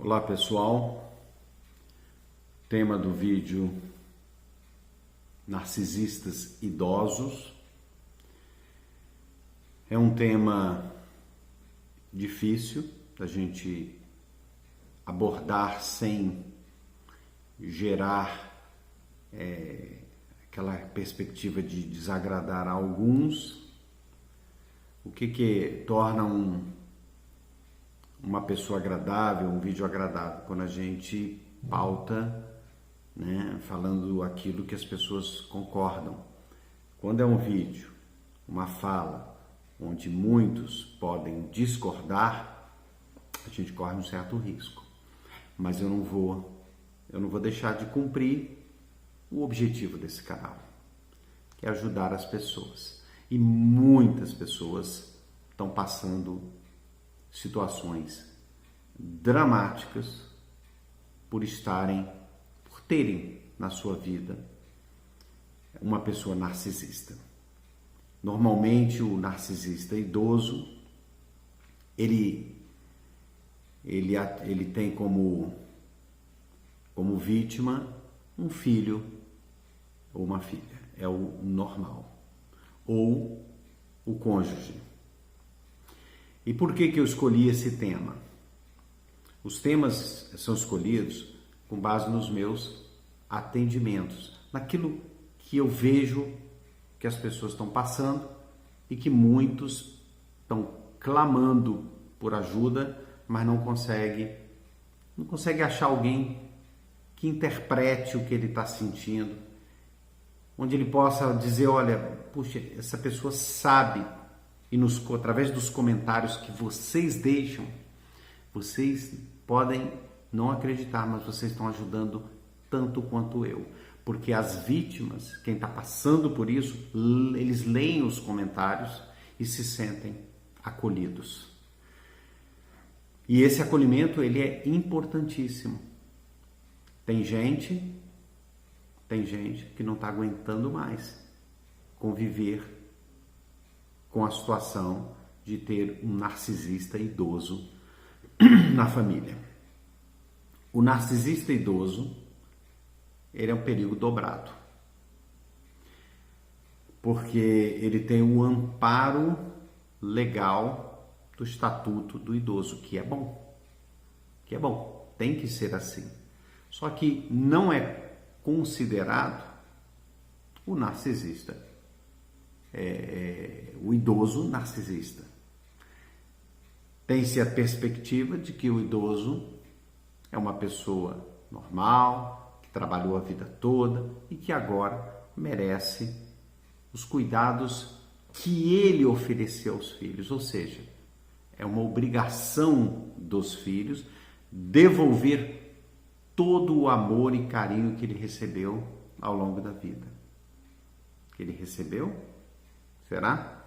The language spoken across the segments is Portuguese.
Olá pessoal, tema do vídeo: narcisistas idosos. É um tema difícil da gente abordar sem gerar aquela perspectiva de desagradar a alguns. O que torna uma pessoa agradável, um vídeo agradável? Quando a gente pauta, falando aquilo que as pessoas concordam. Quando é um vídeo, uma fala, onde muitos podem discordar, a gente corre um certo risco. Mas eu não vou deixar de cumprir o objetivo desse canal, que é ajudar as pessoas. E muitas pessoas estão passando situações dramáticas por terem na sua vida uma pessoa narcisista. Normalmente o narcisista idoso, ele tem como vítima um filho ou uma filha, é o normal, ou o cônjuge. E por que eu escolhi esse tema? Os temas são escolhidos com base nos meus atendimentos, naquilo que eu vejo que as pessoas estão passando e que muitos estão clamando por ajuda, mas não consegue achar alguém que interprete o que ele está sentindo, onde ele possa dizer: olha, puxa, essa pessoa sabe. E através dos comentários que vocês deixam, vocês podem não acreditar, mas vocês estão ajudando tanto quanto eu. Porque as vítimas, quem está passando por isso, eles leem os comentários e se sentem acolhidos. E esse acolhimento, ele é importantíssimo. Tem gente que não está aguentando mais conviver com a situação de ter um narcisista idoso na família. O narcisista idoso, ele é um perigo dobrado, porque ele tem um amparo legal do Estatuto do Idoso, que é bom, tem que ser assim. Só que não é considerado o narcisista, o idoso narcisista. Tem-se a perspectiva de que o idoso é uma pessoa normal, que trabalhou a vida toda e que agora merece os cuidados que ele ofereceu aos filhos. Ou seja, é uma obrigação dos filhos devolver todo o amor e carinho que ele recebeu ao longo da vida. Que ele recebeu? Será?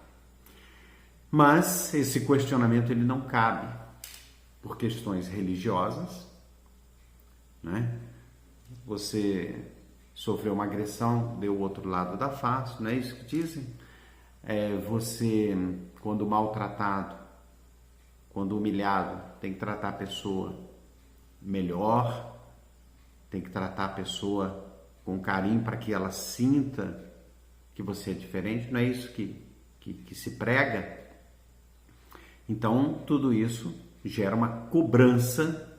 Mas esse questionamento ele não cabe por questões religiosas, Você sofreu uma agressão, deu o outro lado da face, não é isso que dizem? Você, quando maltratado, quando humilhado, tem que tratar a pessoa melhor, tem que tratar a pessoa com carinho para que ela sinta que você é diferente, não é isso que se prega? Então, tudo isso gera uma cobrança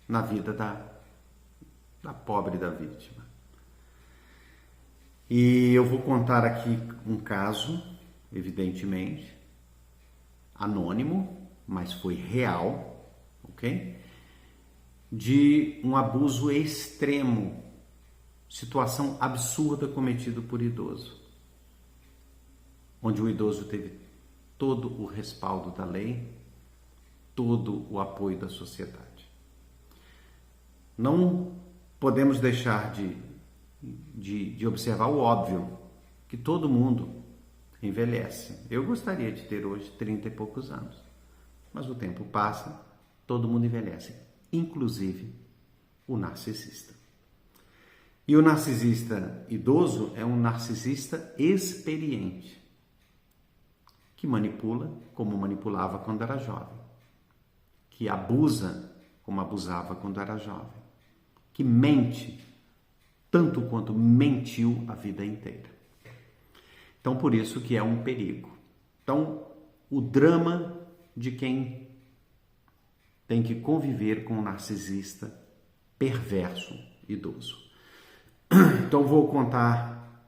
na vida da pobre, da vítima. E eu vou contar aqui um caso, evidentemente, anônimo, mas foi real, ok? De um abuso extremo, situação absurda cometida por idoso, onde o idoso teve todo o respaldo da lei, todo o apoio da sociedade. Não podemos deixar de observar o óbvio, que todo mundo envelhece. Eu gostaria de ter hoje 30 e poucos anos, mas o tempo passa, todo mundo envelhece, inclusive o narcisista. E o narcisista idoso é um narcisista experiente, que manipula como manipulava quando era jovem, que abusa como abusava quando era jovem, que mente tanto quanto mentiu a vida inteira. Então, por isso que é um perigo. Então, o drama de quem tem que conviver com um narcisista perverso, idoso. Então, vou contar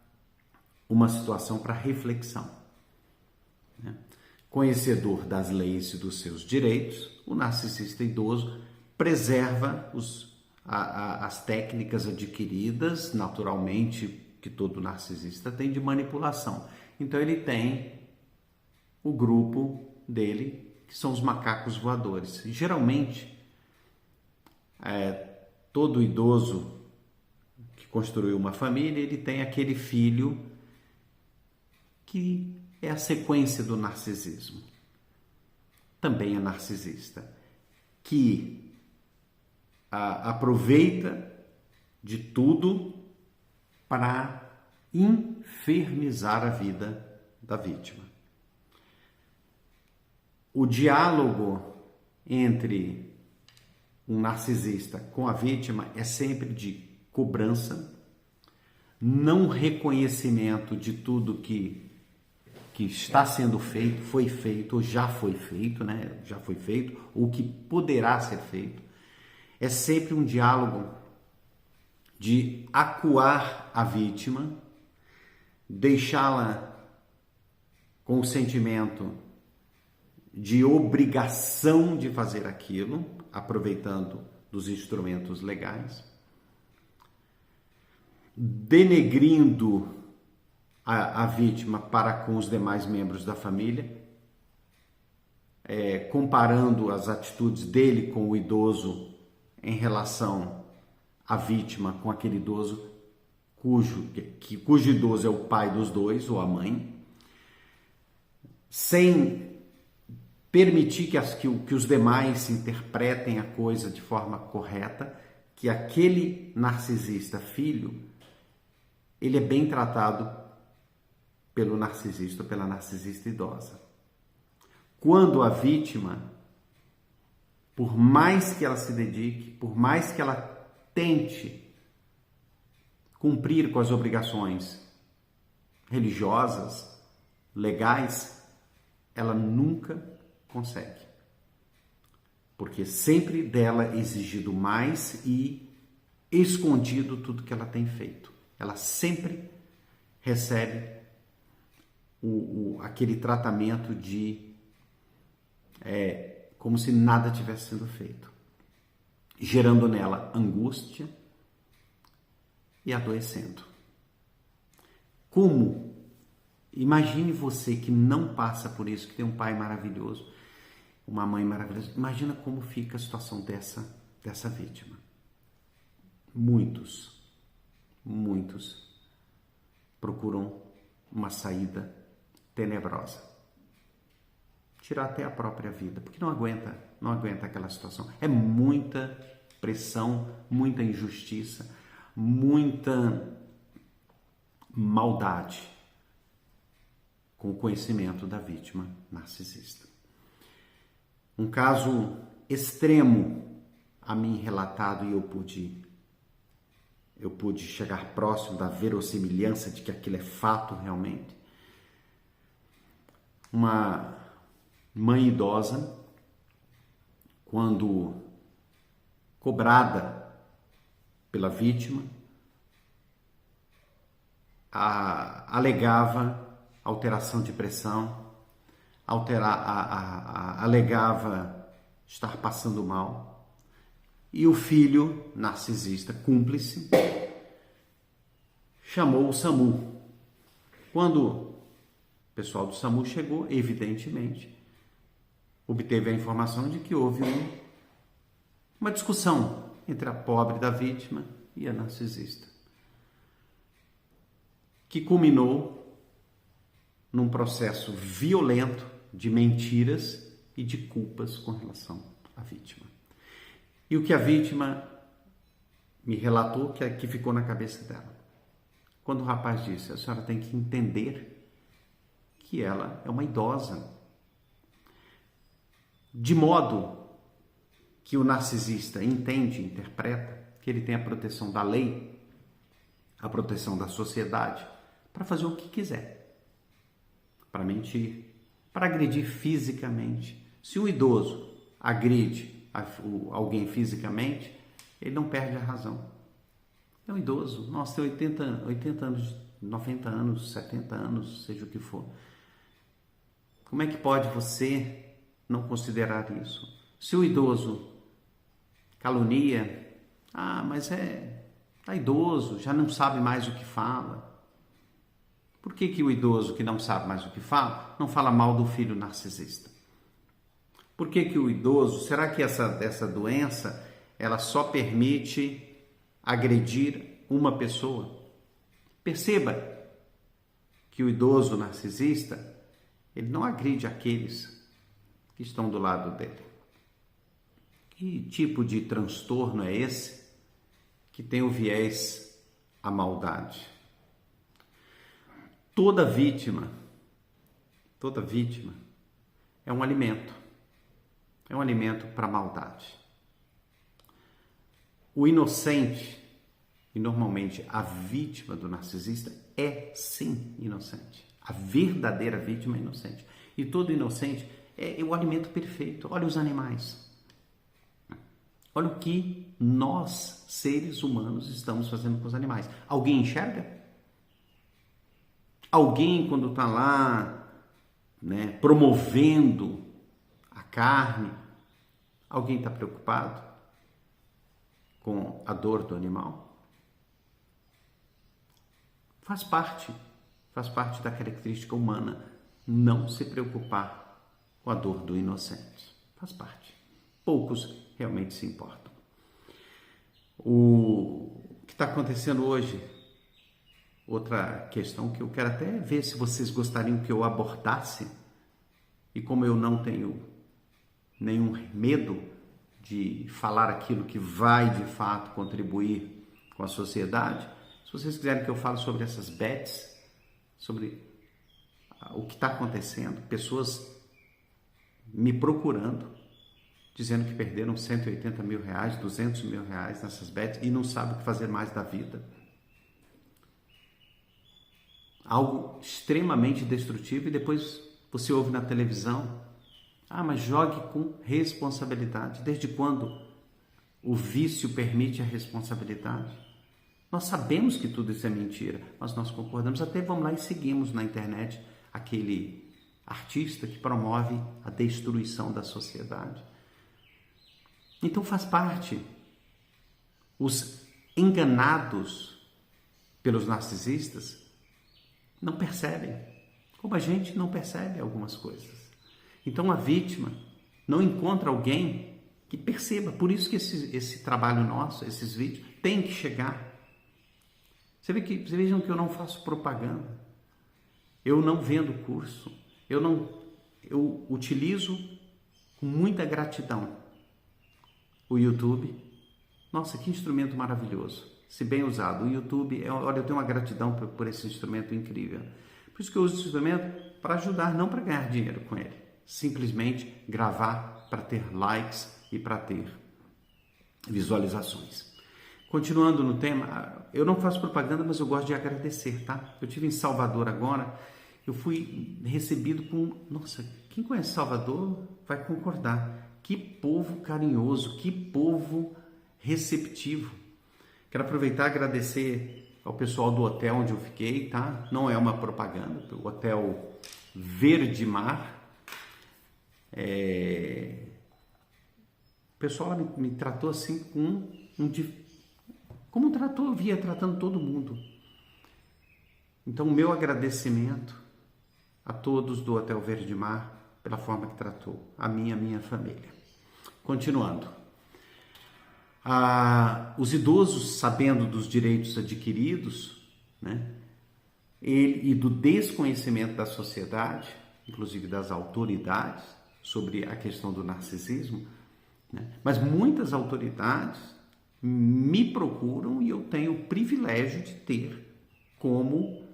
uma situação para reflexão. Conhecedor das leis e dos seus direitos, o narcisista idoso preserva as técnicas adquiridas, naturalmente, que todo narcisista tem, de manipulação. Então, ele tem o grupo dele, que são os macacos voadores. E, geralmente, todo idoso que construiu uma família, ele tem aquele filho que é a sequência do narcisismo. Também é narcisista, que aproveita de tudo para infernizar a vida da vítima. O diálogo entre um narcisista com a vítima é sempre de cobrança, não reconhecimento de tudo que está sendo feito, foi feito, ou já foi feito, né? Já foi feito, ou que poderá ser feito. É sempre um diálogo de acuar a vítima, deixá-la com o sentimento de obrigação de fazer aquilo, aproveitando dos instrumentos legais, denegrindo a vítima para com os demais membros da família, comparando as atitudes dele com o idoso em relação à vítima com aquele idoso cujo idoso é o pai dos dois ou a mãe, sem permitir que os demais interpretem a coisa de forma correta, que aquele narcisista filho, ele é bem tratado pelo narcisista ou pela narcisista idosa. Quando a vítima, por mais que ela se dedique, por mais que ela tente cumprir com as obrigações religiosas, legais, ela nunca consegue. Porque sempre dela é exigido mais e escondido tudo que ela tem feito. Ela sempre recebe aquele tratamento de como se nada tivesse sido feito, gerando nela angústia e adoecendo. Como? Imagine você que não passa por isso, que tem um pai maravilhoso, uma mãe maravilhosa. Imagina como fica a situação dessa vítima. Muitos procuram uma saída tenebrosa, tirar até a própria vida, porque não aguenta aquela situação. É muita pressão, muita injustiça, muita maldade com o conhecimento da vítima narcisista. Um caso extremo a mim relatado, e eu pude chegar próximo da verossimilhança de que aquilo é fato realmente. Uma mãe idosa, quando cobrada pela vítima, alegava alteração de pressão, alegava estar passando mal, e o filho narcisista, cúmplice, chamou o SAMU. Quando o pessoal do SAMU chegou, evidentemente, obteve a informação de que houve uma discussão entre a pobre da vítima e a narcisista, que culminou num processo violento de mentiras e de culpas com relação à vítima. E o que a vítima me relatou que ficou na cabeça dela. Quando o rapaz disse: a senhora tem que entender que ela é uma idosa, de modo que o narcisista entende, interpreta, que ele tem a proteção da lei, a proteção da sociedade, para fazer o que quiser, para mentir, para agredir fisicamente. Se o idoso agride alguém fisicamente, ele não perde a razão. É um idoso, nossa, tem 80 anos, 90 anos, 70 anos, seja o que for. Como é que pode você não considerar isso? Se o idoso calunia, mas tá idoso, já não sabe mais o que fala. Por que o idoso que não sabe mais o que fala, não fala mal do filho narcisista? Por que o idoso, será que essa doença, ela só permite agredir uma pessoa? Perceba que o idoso narcisista, ele não agride aqueles que estão do lado dele. Que tipo de transtorno é esse que tem o viés à maldade? Toda vítima é um alimento para a maldade. O inocente, e normalmente a vítima do narcisista, é sim inocente. A verdadeira vítima é inocente. E todo inocente é o alimento perfeito. Olha os animais. Olha o que nós, seres humanos, estamos fazendo com os animais. Alguém enxerga? Alguém, quando está lá, promovendo a carne, alguém está preocupado com a dor do animal? Faz parte da característica humana não se preocupar com a dor do inocente. Faz parte. Poucos realmente se importam. O que está acontecendo hoje, outra questão que eu quero até ver se vocês gostariam que eu abordasse, e como eu não tenho nenhum medo de falar aquilo que vai de fato contribuir com a sociedade, se vocês quiserem que eu fale sobre essas bets, sobre o que está acontecendo, pessoas me procurando, dizendo que perderam 180 mil reais, 200 mil reais nessas bets e não sabem o que fazer mais da vida. Algo extremamente destrutivo, e depois você ouve na televisão, mas jogue com responsabilidade. Desde quando o vício permite a responsabilidade? Nós sabemos que tudo isso é mentira, mas nós concordamos, até vamos lá e seguimos na internet aquele artista que promove a destruição da sociedade. Então faz parte. Os enganados pelos narcisistas não percebem, como a gente não percebe algumas coisas. Então a vítima não encontra alguém que perceba. Por isso que esse trabalho nosso, esses vídeos, tem que chegar. Vocês vejam que eu não faço propaganda, eu não vendo curso, eu utilizo com muita gratidão o YouTube. Nossa, que instrumento maravilhoso, se bem usado. O YouTube, olha, eu tenho uma gratidão por esse instrumento incrível. Por isso que eu uso esse instrumento para ajudar, não para ganhar dinheiro com ele. Simplesmente gravar para ter likes e para ter visualizações. Continuando no tema, eu não faço propaganda, mas eu gosto de agradecer, tá? Eu estive em Salvador agora, eu fui recebido com... Nossa, quem conhece Salvador vai concordar. Que povo carinhoso, que povo receptivo. Quero aproveitar e agradecer ao pessoal do hotel onde eu fiquei, tá? Não é uma propaganda, o Hotel Verde Mar. O pessoal me tratou assim como via tratando todo mundo. Então, o meu agradecimento a todos do Hotel Verde Mar pela forma que tratou a minha família. Continuando. Os idosos, sabendo dos direitos adquiridos, e do desconhecimento da sociedade, inclusive das autoridades, sobre a questão do narcisismo, mas muitas autoridades me procuram e eu tenho o privilégio de ter como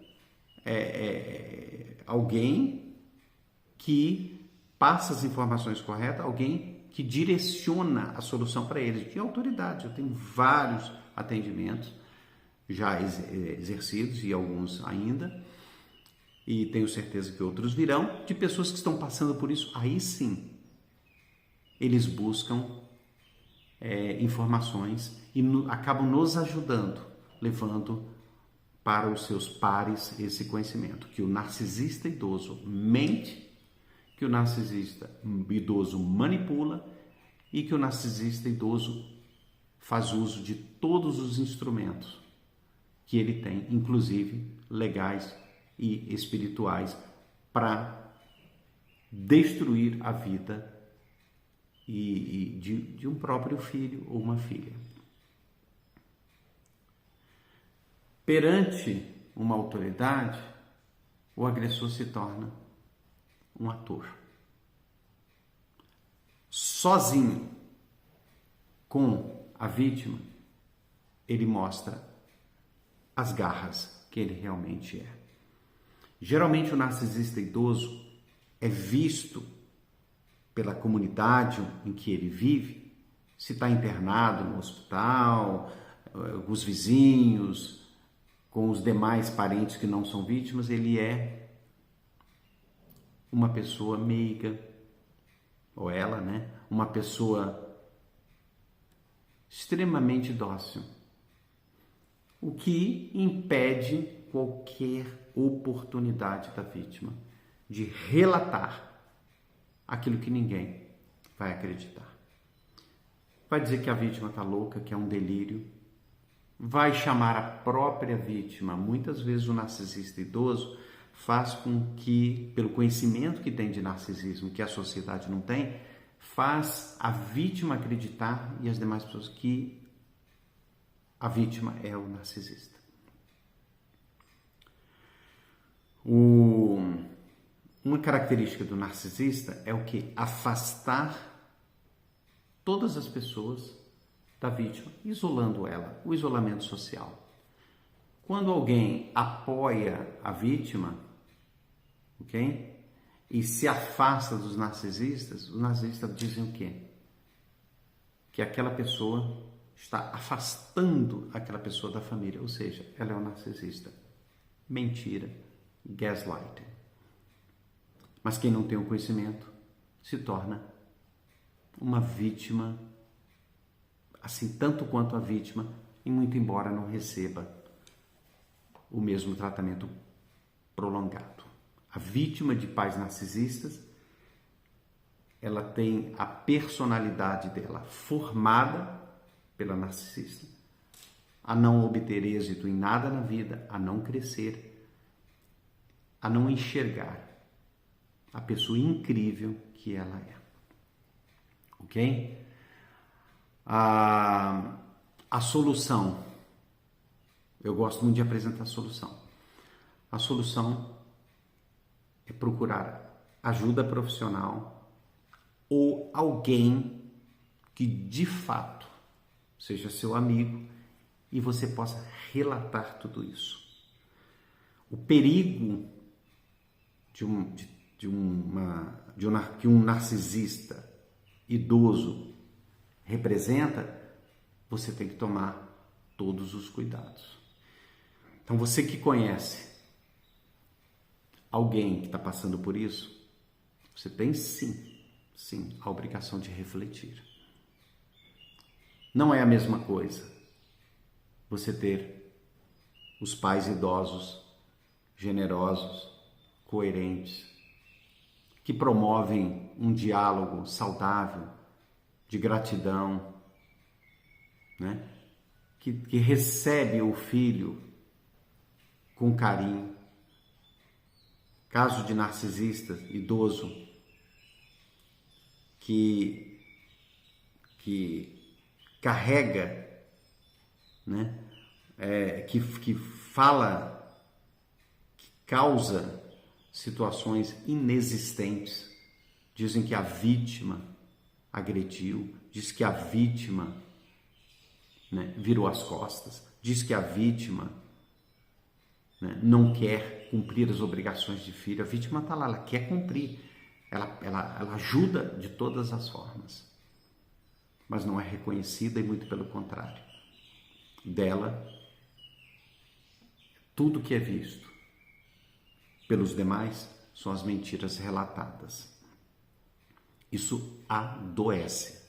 alguém que passa as informações corretas, alguém que direciona a solução para eles, de autoridade. Eu tenho vários atendimentos já exercidos e alguns ainda, e tenho certeza que outros virão, de pessoas que estão passando por isso. Aí sim, eles buscam informações e acabam nos ajudando, levando para os seus pares esse conhecimento, que o narcisista idoso mente, que o narcisista idoso manipula e que o narcisista idoso faz uso de todos os instrumentos que ele tem, inclusive legais e espirituais, para destruir a vida de um próprio filho ou uma filha. Perante uma autoridade, o agressor se torna um ator. Sozinho com a vítima, ele mostra as garras que ele realmente é. Geralmente o narcisista idoso é visto pela comunidade em que ele vive, se está internado no hospital, os vizinhos, com os demais parentes que não são vítimas, ele é uma pessoa meiga, ou ela, né? Uma pessoa extremamente dócil, o que impede qualquer oportunidade da vítima de relatar aquilo que ninguém vai acreditar. Vai dizer que a vítima está louca, que é um delírio, vai chamar a própria vítima. Muitas vezes o narcisista idoso faz com que, pelo conhecimento que tem de narcisismo, que a sociedade não tem, faz a vítima acreditar e as demais pessoas que a vítima é o narcisista. Uma característica do narcisista é o que? Afastar todas as pessoas da vítima, isolando ela, o isolamento social. Quando alguém apoia a vítima, ok? E se afasta dos narcisistas, os narcisistas dizem o quê? Que aquela pessoa está afastando aquela pessoa da família, ou seja, ela é um narcisista. Mentira, gaslighting. Mas quem não tem o conhecimento se torna uma vítima, assim, tanto quanto a vítima, e muito embora não receba o mesmo tratamento prolongado. A vítima de pais narcisistas, ela tem a personalidade dela formada pela narcisista, a não obter êxito em nada na vida, a não crescer, a não enxergar a pessoa incrível que ela é. Ok? A solução, eu gosto muito de apresentar a solução. A solução é procurar ajuda profissional ou alguém que de fato seja seu amigo e você possa relatar tudo isso. O perigo que um narcisista idoso representa, você tem que tomar todos os cuidados. Então, você que conhece alguém que está passando por isso, você tem sim, a obrigação de refletir. Não é a mesma coisa você ter os pais idosos, generosos, coerentes, que promovem um diálogo saudável, de gratidão, né? Que recebe o filho com carinho. Caso de narcisista idoso que carrega, né? Que fala, que causa situações inexistentes. Dizem que a vítima agrediu, diz que a vítima, né, virou as costas, diz que a vítima, né, não quer cumprir as obrigações de filho. A vítima está lá, ela quer cumprir, ela ajuda de todas as formas. mas não é reconhecida e muito pelo contrário. Dela, tudo que é visto pelos demais são as mentiras relatadas. Isso adoece.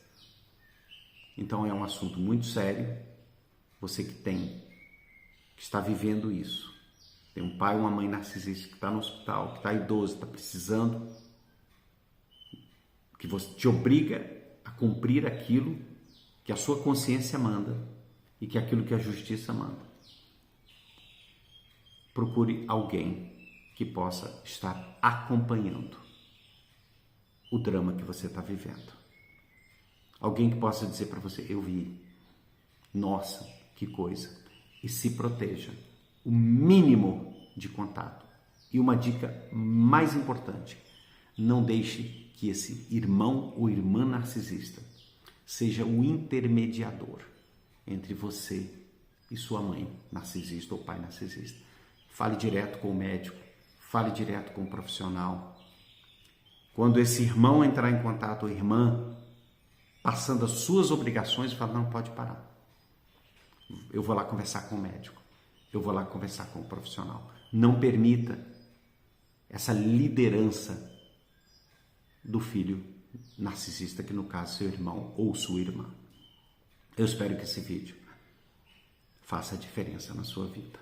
Então é um assunto muito sério. Você que está vivendo isso, tem um pai ou uma mãe narcisista que está no hospital, que está idoso, está precisando, que você te obriga a cumprir aquilo que a sua consciência manda e que aquilo que a justiça manda. Procure alguém que possa estar acompanhando o drama que você está vivendo. Alguém que possa dizer para você, eu vi, nossa, que coisa. E se proteja. O mínimo de contato. E uma dica mais importante, não deixe que esse irmão ou irmã narcisista seja o intermediador entre você e sua mãe narcisista ou pai narcisista. Fale direto com o médico, fale direto com o profissional. Quando esse irmão entrar em contato, ou irmã, passando as suas obrigações, fala, não, pode parar. Eu vou lá conversar com o médico. Eu vou lá conversar com o profissional. Não permita essa liderança do filho narcisista, que no caso seu irmão ou sua irmã. Eu espero que esse vídeo faça a diferença na sua vida.